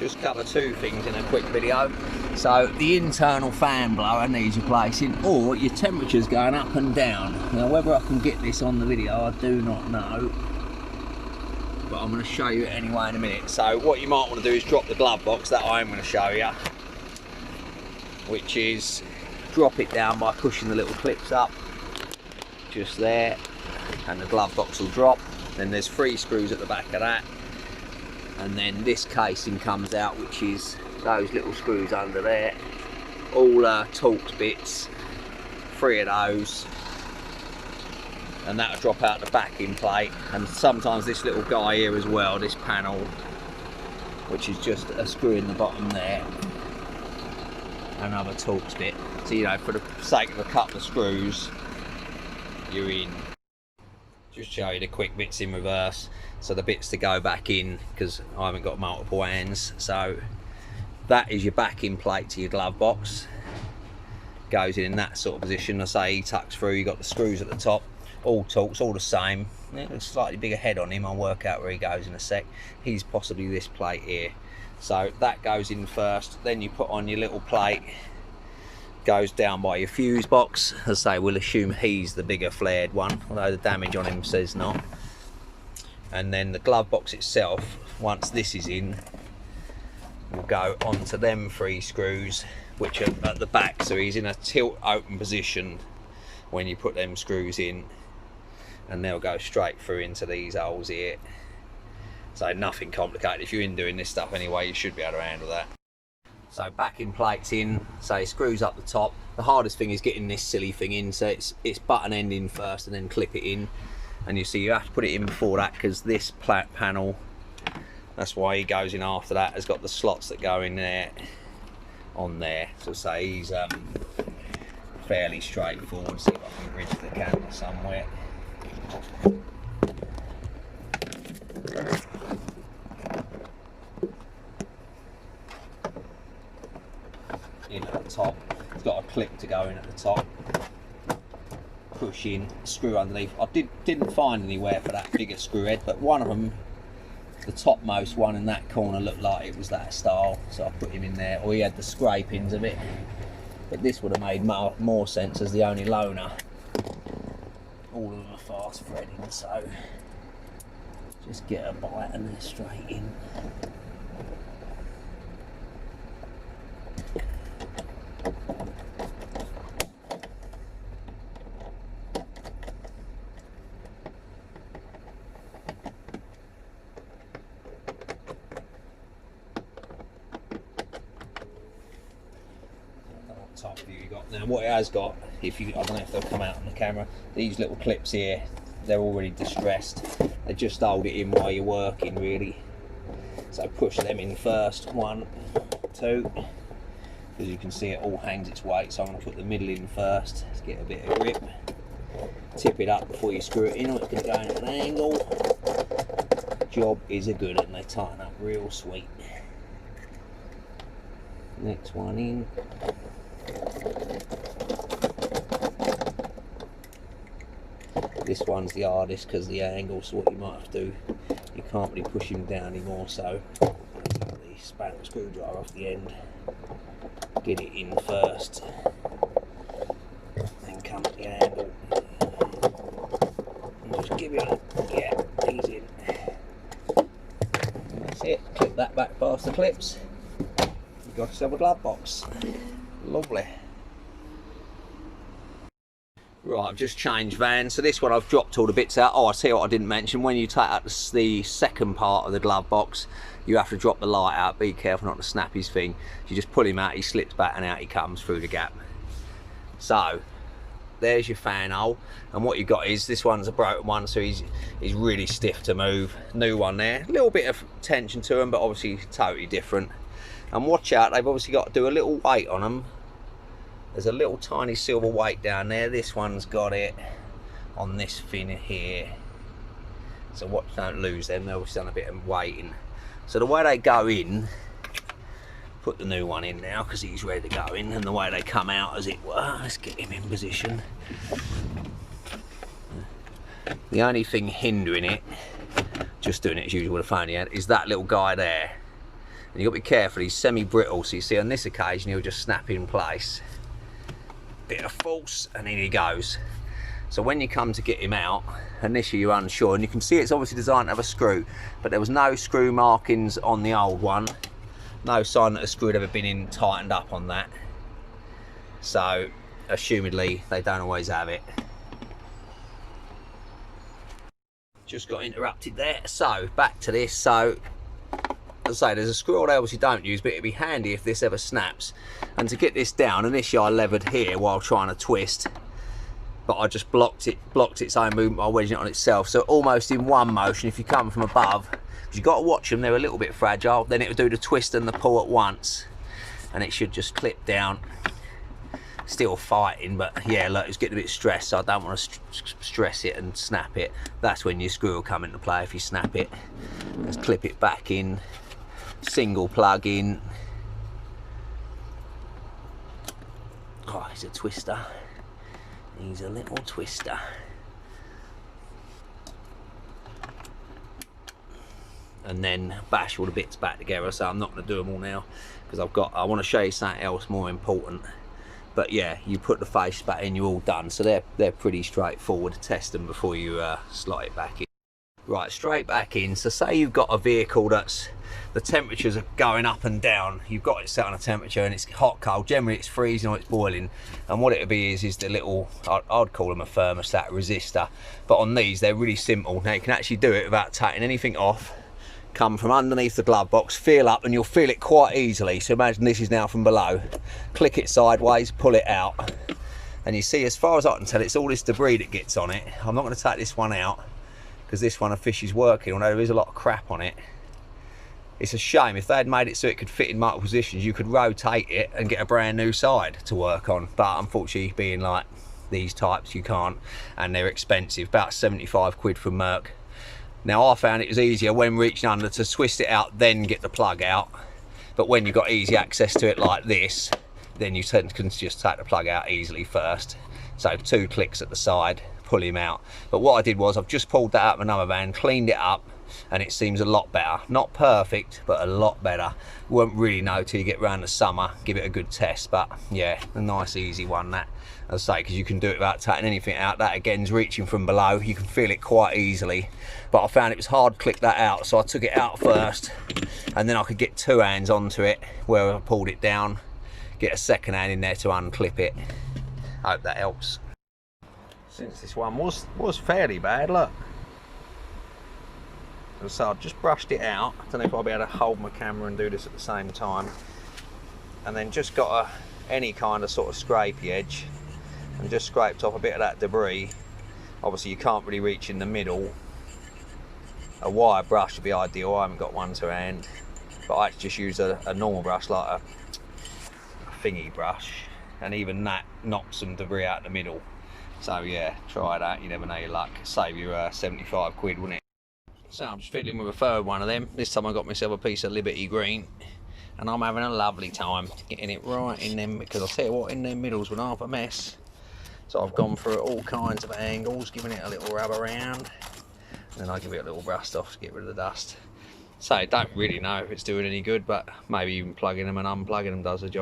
just cover two things in a quick video. So the internal fan blower needs replacing, or your temperature's going up and down. Now whether I can get this on the video, I do not know, but I'm going to show you it anyway in a minute. So what you might want to do is drop the glove box that I'm going to show you, which is drop it down by pushing the little clips up just there, and the glove box will drop. Then there's 3 screws at the back of that, and then this casing comes out, which is those little screws under there, all Torx bits, 3 of those, and that'll drop out the backing plate. And sometimes this little guy here as well, this panel, which is just a screw in the bottom there, another Torx bit. So you know, for the sake of a couple of screws, you're in. Just show you the quick bits in reverse. So the bits to go back in, because I haven't got multiple hands. So that is your backing plate to your glove box. Goes in that sort of position. I say he tucks through. You got the screws at the top, all Torx, all the same. A slightly bigger head on him. I'll work out where he goes in a sec. He's possibly this plate here. So that goes in first. Then you put on your little plate. Goes down by your fuse box. As I say, we'll assume he's the bigger flared one, although the damage on him says not. And then the glove box itself, once this is in, will go onto them 3 screws, which are at the back. So he's in a tilt open position when you put them screws in, and they'll go straight through into these holes here. So nothing complicated. If you're in doing this stuff anyway, you should be able to handle that. So backing plates in, say screws up the top. The hardest thing is getting this silly thing in, so it's button end in first and then clip it in. And you see you have to put it in before that, because this panel, that's why he goes in after that, has got the slots that go in there, on there. So say he's fairly straightforward. See if I can bridge the camera somewhere. In at the top, it's got a clip to go in at the top. Push in, screw underneath. I didn't find anywhere for that bigger screw head, but one of them, the topmost one in that corner, looked like it was that style, so I put him in there. Or he had the scrapings of it, but this would have made more sense as the only loaner. All of them are fast threading, so just get a bite and they're straight in. Top view you got. Now what it has got, I don't know if they'll come out on the camera, these little clips here, they're already distressed. They just hold it in while you're working really. So push them in first, 1, 2, because you can see it all hangs its weight. So I'm going to put the middle in first to get a bit of grip. Tip it up before you screw it in, or it's going to go in at an angle. Job is a good one, they tighten up real sweet. Next one in. This one's the hardest because the angle, so what you might have to do, you can't really push him down anymore, so take the spanner screwdriver off the end, get it in first, then come to the angle, and just give it a, yeah, he's in. And that's it, clip that back past the clips, you've got yourself a glove box. Lovely. Right, I've just changed vans. So this one I've dropped all the bits out. Oh, I see what I didn't mention. When you take out the second part of the glove box, you have to drop the light out. Be careful not to snap his thing. You just pull him out, he slips back and out he comes through the gap. So there's your fan hole. And what you've got is, this one's a broken one, so he's really stiff to move. New one there. A little bit of tension to him, but obviously totally different. And watch out, they've obviously got to do a little weight on them. There's a little tiny silver weight down there. This one's got it on this fin here. So watch, don't lose them. They've obviously done a bit of weighting. So the way they go in, put the new one in now because he's ready to go in, and the way they come out, as it were. Let's get him in position. The only thing hindering it, just doing it as usual with a phony head, is that little guy there. And you've got to be careful, he's semi-brittle, so you see on this occasion he'll just snap in place. Bit of force, and in he goes. So when you come to get him out, initially you're unsure, and you can see it's obviously designed to have a screw, but there was no screw markings on the old one. No sign that a screw had ever been in, tightened up on that. So, assumedly, they don't always have it. Just got interrupted there. So, back to this. So, as I say, there's a screw I obviously don't use, but it'd be handy if this ever snaps. And to get this down, initially I levered here while trying to twist, but I just blocked its own movement by wedging it on itself. So almost in one motion, if you come from above, because you've got to watch them, they're a little bit fragile, then it will do the twist and the pull at once, and it should just clip down. Still fighting, but yeah, look, it's getting a bit stressed, so I don't want to stress it and snap it. That's when your screw will come into play if you snap it. Let's clip it back in, single plug in. Oh, he's a twister. He's a little twister. And then bash all the bits back together. So I'm not going to do them all now because I want to show you something else more important. But yeah, you put the face back in, you're all done. So they're pretty straightforward to test them before you slot it back in. Right, straight back in. So say you've got a vehicle that's, the temperatures are going up and down. You've got it set on a temperature and it's hot, cold. Generally it's freezing or it's boiling. And what it'll be is the little, I'd call them a thermostat resistor. But on these, they're really simple. Now you can actually do it without taking anything off. Come from underneath the glove box, feel up, and you'll feel it quite easily. So imagine this is now from below. Click it sideways, pull it out. And you see, as far as I can tell, it's all this debris that gets on it. I'm not going to take this one out because this one a fish is working, although there is a lot of crap on it. It's a shame. If they had made it so it could fit in multiple positions, you could rotate it and get a brand new side to work on. But unfortunately, being like these types, you can't, and they're expensive, about 75 quid from Merck. Now I found it was easier when reaching under to twist it out, then get the plug out. But when you've got easy access to it like this, then you can just take the plug out easily first. So 2 clicks at the side, pull him out. But what I did was I've just pulled that out of another van, cleaned it up, and it seems a lot better. Not perfect, but a lot better. You won't really know till you get around the summer, give it a good test. But yeah, a nice easy one that, as I say, because you can do it without taking anything out. That again's reaching from below, you can feel it quite easily. But I found it was hard to click that out, so I took it out first, and then I could get 2 hands onto it where I pulled it down, get a second hand in there to unclip it. I hope that helps. Since this one was fairly bad, look. So I just brushed it out. I don't know if I'll be able to hold my camera and do this at the same time. And then just got any kind of sort of scrapey edge and just scraped off a bit of that debris. Obviously you can't really reach in the middle. A wire brush would be ideal. I haven't got one to hand, but I just use a normal brush, like a thingy brush, and even that knocks some debris out the middle. So yeah, try that, you never know your luck. Save you 75 quid, wouldn't it? So I'm just fiddling with a third one of them. This time I got myself a piece of Liberty Green, and I'm having a lovely time getting it right in them, because I'll tell you what, in them middles were half a mess. So I've gone through all kinds of angles, giving it a little rub around, and then I give it a little rust off to get rid of the dust. So I don't really know if it's doing any good, but maybe even plugging them and unplugging them does the job.